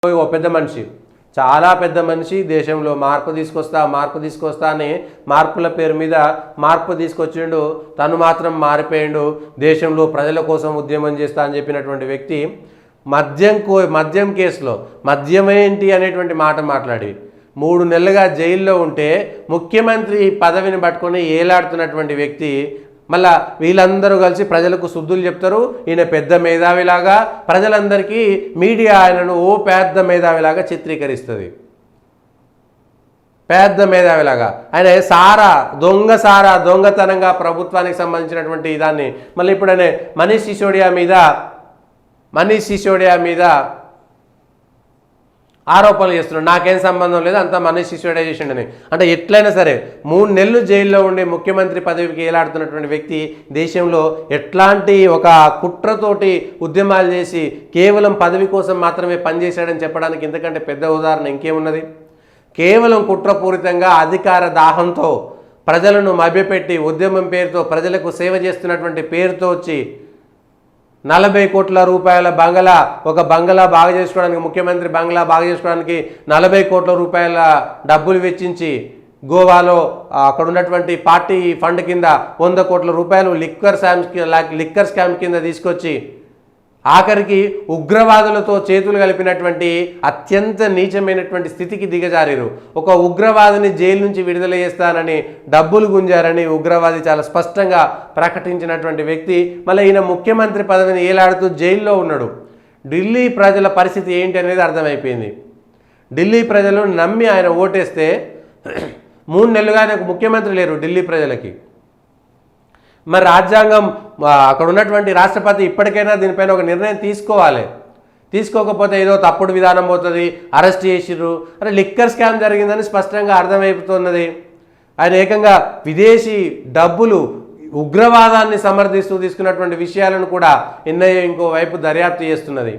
ఓ పెద్ద మనిషి, చాలా పెద్ద మనిషి, దేశంలో మార్పు తీసుకొస్తా అని మార్పుల పేరు మీద మార్పు తీసుకొచ్చిండు. తను మాత్రం మారిపోయిండు. దేశంలో ప్రజల కోసం ఉద్యమం చేస్తా అని చెప్పినటువంటి వ్యక్తి మద్యం కేసులో మద్యమేంటి అనేటువంటి మాట మాట్లాడి 3 నెలలుగా జైల్లో ఉంటే ముఖ్యమంత్రి పదవిని పట్టుకొని ఏలాడుతున్నటువంటి వ్యక్తి మళ్ళా వీళ్ళందరూ కలిసి ప్రజలకు శుద్ధులు చెప్తారు. ఈయన పెద్ద మేధావిలాగా ప్రజలందరికీ మీడియా ఆయనను ఓ పెద్ద మేధావిలాగా చిత్రీకరిస్తుంది. పెద్ద మేధావిలాగా ఆయన దొంగతనంగా ప్రభుత్వానికి సంబంధించినటువంటి దాన్ని మళ్ళీ ఇప్పుడు ఆయన మనీష్ సిసోడియా మీద ఆరోపణలు చేస్తున్నాడు. నాకేం సంబంధం లేదు, అంతా మనీష్ సిసోడియా చేసిండని. అంటే ఎట్లయినా సరే 3 నెలలు జైల్లో ఉండి ముఖ్యమంత్రి పదవికి ఏలాడుతున్నటువంటి వ్యక్తి దేశంలో ఎట్లాంటి ఒక కుట్రతోటి ఉద్యమాలు చేసి కేవలం పదవి కోసం మాత్రమే పనిచేశాడని చెప్పడానికి ఇంతకంటే పెద్ద ఉదాహరణ ఇంకేమున్నది? కేవలం కుట్రపూరితంగా అధికార దాహంతో ప్రజలను మభ్యపెట్టి ఉద్యమం పేరుతో ప్రజలకు సేవ చేస్తున్నటువంటి పేరుతో వచ్చి 40 కోట్ల రూపాయల బంగళా బాగా చేసుకోవడానికి, ముఖ్యమంత్రి బంగ్లా బాగా చేసుకోవడానికి 40 కోట్ల రూపాయల డబ్బులు వెచ్చించి గోవాలో అక్కడ ఉన్నటువంటి పార్టీ ఫండ్ కింద 100 కోట్ల రూపాయలు లిక్కర్ స్కామ్ కింద తీసుకొచ్చి ఆఖరికి ఉగ్రవాదులతో చేతులు కలిపినటువంటి అత్యంత నీచమైనటువంటి స్థితికి దిగజారారు. ఒక ఉగ్రవాదిని జైలు నుంచి విడుదల చేస్తానని డబ్బులు గుంజారని ఉగ్రవాది చాలా స్పష్టంగా ప్రకటించినటువంటి వ్యక్తి మళ్ళీ ఈయన ముఖ్యమంత్రి పదవిని ఏలాడుతూ జైల్లో ఉన్నాడు. ఢిల్లీ ప్రజల పరిస్థితి ఏంటి అనేది అర్థమైపోయింది. ఢిల్లీ ప్రజలు నమ్మి ఆయన ఓటేస్తే 3 నెలలుగా ఆయనకు ముఖ్యమంత్రి లేరు ఢిల్లీ ప్రజలకి. మరి రాజ్యాంగం అక్కడ ఉన్నటువంటి రాష్ట్రపతి ఇప్పటికైనా దీనిపైన ఒక నిర్ణయం తీసుకోవాలి. తీసుకోకపోతే ఏదో తప్పుడు విధానం పోతుంది, అరెస్ట్ చేసిర్రు, అరే లిక్కర్ స్కామ్ జరిగిందని స్పష్టంగా అర్థమైపోతున్నది. ఆయన ఏకంగా విదేశీ డబ్బులు ఉగ్రవాదాన్ని సమర్థిస్తూ తీసుకున్నటువంటి విషయాలను కూడా ఎన్ఐఏ ఇంకోవైపు దర్యాప్తు చేస్తున్నది.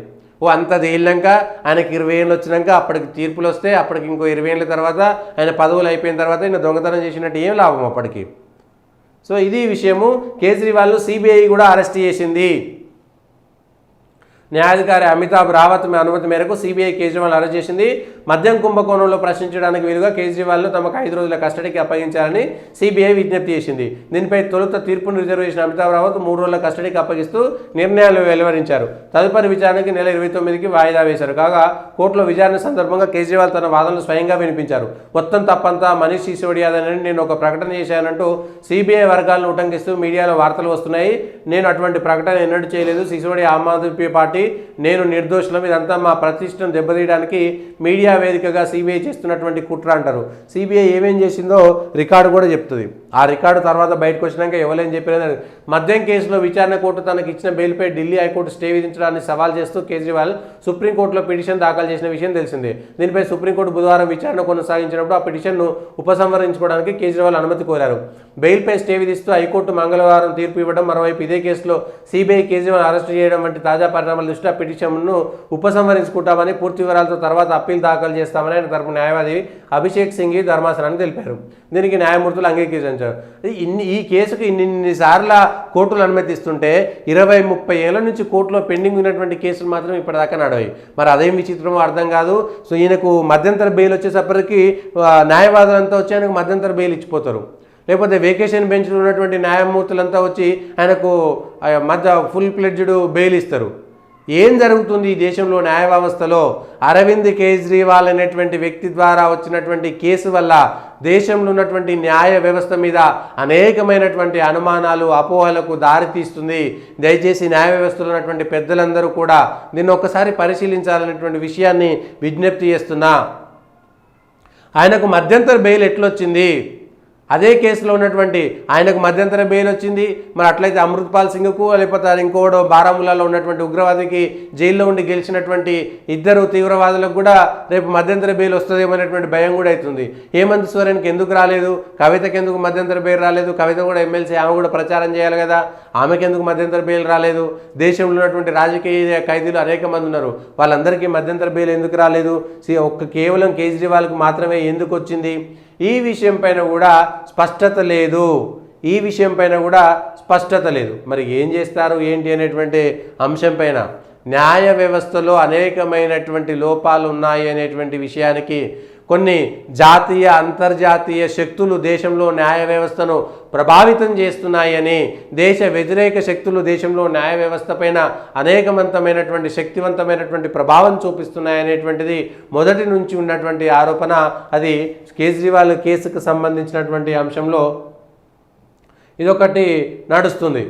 అంత తేలినాక ఆయనకి 20 ఏళ్ళు వచ్చినాక అప్పటికి తీర్పులు వస్తే అప్పటికి ఇంకో 20 ఏళ్ళ తర్వాత ఆయన పదవులు అయిపోయిన తర్వాత ఈయన దొంగతనం చేసినట్టు ఏం లాభం అప్పటికి? సో ఇది విషయము. కేజ్రీవాల్ను సిబిఐ కూడా అరెస్ట్ చేసింది. న్యాయాధికారి అమితాబ్ రావత్ అనుమతి మేరకు సిబిఐ కేజ్రీవాల్ అరెస్ట్ చేసింది. మద్యం కుంభకోణంలో ప్రశ్నించడానికి వీలుగా కేజ్రీవాల్ను తమకు 5 రోజుల కస్టడీకి అప్పగించాలని సిబిఐ విజ్ఞప్తి చేసింది. దీనిపై తొలుత తీర్పును రిజర్వ్ చేసిన అమితాబ్ రావత్ 3 రోజుల కస్టడీకి అప్పగిస్తూ నిర్ణయాలు వెలువరించారు. తదుపరి విచారణకి నెల 29కి వాయిదా వేశారు. కాగా కోర్టులో విచారణ సందర్భంగా కేజ్రీవాల్ తన వాదనలు స్వయంగా వినిపించారు. మొత్తం తప్పంతా మనీష్ సిసోడియాదని నేను ఒక ప్రకటన చేశానంటూ సిబిఐ వర్గాలను ఉటంకిస్తూ మీడియాలో వార్తలు వస్తున్నాయి. నేను అటువంటి ప్రకటన ఎన్నడూ చేయలేదు. సిసోడియా ఆమ్ ఆద్మీ పార్టీ, నేను నిర్దోషులం, ఇదంతా మా ప్రతిష్టను దెబ్బతీయడానికి మీడియా వేదికగా సిబిఐ చేస్తున్నటువంటి కుట్ర అంటారు. సిబిఐ ఏమేం చేసిందో రికార్డు కూడా చెప్తుంది. ఆ రికార్డు తర్వాత బయటకు వచ్చినాక ఎవరేం చెప్పినా మద్యం కేసులో విచారణ కోర్టు తనకు ఇచ్చిన బెయిల్పై ఢిల్లీ హైకోర్టు స్టే విధించడాన్ని సవాల్ చేస్తూ కేజ్రీవాల్ సుప్రీంకోర్టులో పిటిషన్ దాఖలు చేసిన విషయం తెలిసిందే. దీనిపై సుప్రీంకోర్టు బుధవారం విచారణ కొనసాగించినప్పుడు ఆ పిటిషన్ను ఉపసంహరించుకోవడానికి కేజ్రీవాల్ అనుమతి కోరారు. బెయిల్పై స్టే విధిస్తూ హైకోర్టు మంగళవారం తీర్పు ఇవ్వడం, మరోవైపు ఇదే కేసులో సిబిఐ కేజ్రీవాల్ అరెస్టు చేయడం వంటి తాజా పరిణామాల దృష్ట్యా పిటిషన్ను ఉపసంహరించుకుంటామని, పూర్తి వివరాలతో తర్వాత అప్పీల్ దాఖలు చేస్తామని ఆయన తరపు న్యాయవాది అభిషేక్ సింఘి ధర్మాసనానికి తెలిపారు. దీనికి న్యాయమూర్తులు అంగీకరించారు. ఈ కేసుకు ఇన్నిసార్లు కోర్టులు అనుమతిస్తుంటే 20-30 ఏళ్ల నుంచి కోర్టులో పెండింగ్ ఉన్నటువంటి కేసులు మాత్రం ఇప్పటిదాకా నడవాయి. మరి అదేం విచిత్రమో అర్థం కాదు. సో ఈయనకు మధ్యంతర బెయిల్ వచ్చేసప్పటికి న్యాయవాదులంతా వచ్చి ఆయనకు మధ్యంతర బెయిల్ లేకపోతే వేకేషన్ బెంచ్లో ఉన్నటువంటి న్యాయమూర్తులంతా వచ్చి ఆయనకు ఫుల్ ప్లెడ్జ్డ్ బెయిల్ ఇస్తారు. ఏం జరుగుతుంది ఈ దేశంలో న్యాయ వ్యవస్థలో? అరవింద్ కేజ్రీవాల్ అనేటువంటి వ్యక్తి ద్వారా వచ్చినటువంటి కేసు వల్ల దేశంలో ఉన్నటువంటి న్యాయ వ్యవస్థ మీద అనేకమైనటువంటి అనుమానాలు, అపోహలకు దారితీస్తుంది. దయచేసి న్యాయ వ్యవస్థలో ఉన్నటువంటి పెద్దలందరూ కూడా దీన్ని ఒక్కసారి పరిశీలించాలనేటువంటి విషయాన్ని విజ్ఞప్తి చేస్తున్నా. ఆయనకు మధ్యంతర బెయిల్ ఎట్లొచ్చింది? అదే కేసులో ఉన్నటువంటి ఆయనకు మధ్యంతర బెయిల్ వచ్చింది. మరి అట్లయితే అమృత్పాల్ సింగ్కు లేకపోతే ఇంకోడో బారాముల్లాలో ఉన్నటువంటి ఉగ్రవాదికి జైల్లో ఉండి గెలిచినటువంటి 2 తీవ్రవాదులకు కూడా రేపు మధ్యంతర బెయిల్ వస్తుందేమనేటువంటి భయం కూడా అవుతుంది. హేమంత్ సోరెన్కి ఎందుకు రాలేదు? కవితకి ఎందుకు మధ్యంతర బెయిల్ రాలేదు? కవిత కూడా ఎమ్మెల్సీ, ఆమె కూడా ప్రచారం చేయాలి కదా, ఆమెకి ఎందుకు మధ్యంతర బెయిల్ రాలేదు? దేశంలో ఉన్నటువంటి రాజకీయ ఖైదీలు అనేక మంది ఉన్నారు, వాళ్ళందరికీ మధ్యంతర బెయిల్ ఎందుకు రాలేదు? కేవలం కేజ్రీవాల్కి మాత్రమే ఎందుకు వచ్చింది? ఈ విషయం పైన కూడా స్పష్టత లేదు. మరి ఏం చేస్తారు ఏంటి అనేటువంటి అంశం పైన న్యాయ వ్యవస్థలో అనేకమైనటువంటి లోపాలు ఉన్నాయి అనేటువంటి విషయానికి కొన్ని జాతీయ అంతర్జాతీయ శక్తులు దేశంలో న్యాయ వ్యవస్థను ప్రభావితం చేస్తున్నాయని, దేశ వ్యతిరేక శక్తులు దేశంలో న్యాయ వ్యవస్థ పైన అనేకవంతమైనటువంటి శక్తివంతమైనటువంటి ప్రభావం చూపిస్తున్నాయనేటువంటిది మొదటి నుంచి ఉన్నటువంటి ఆరోపణ. అది కేజ్రీవాల్ కేసుకు సంబంధించినటువంటి అంశంలో ఇదొకటి నడుస్తుంది.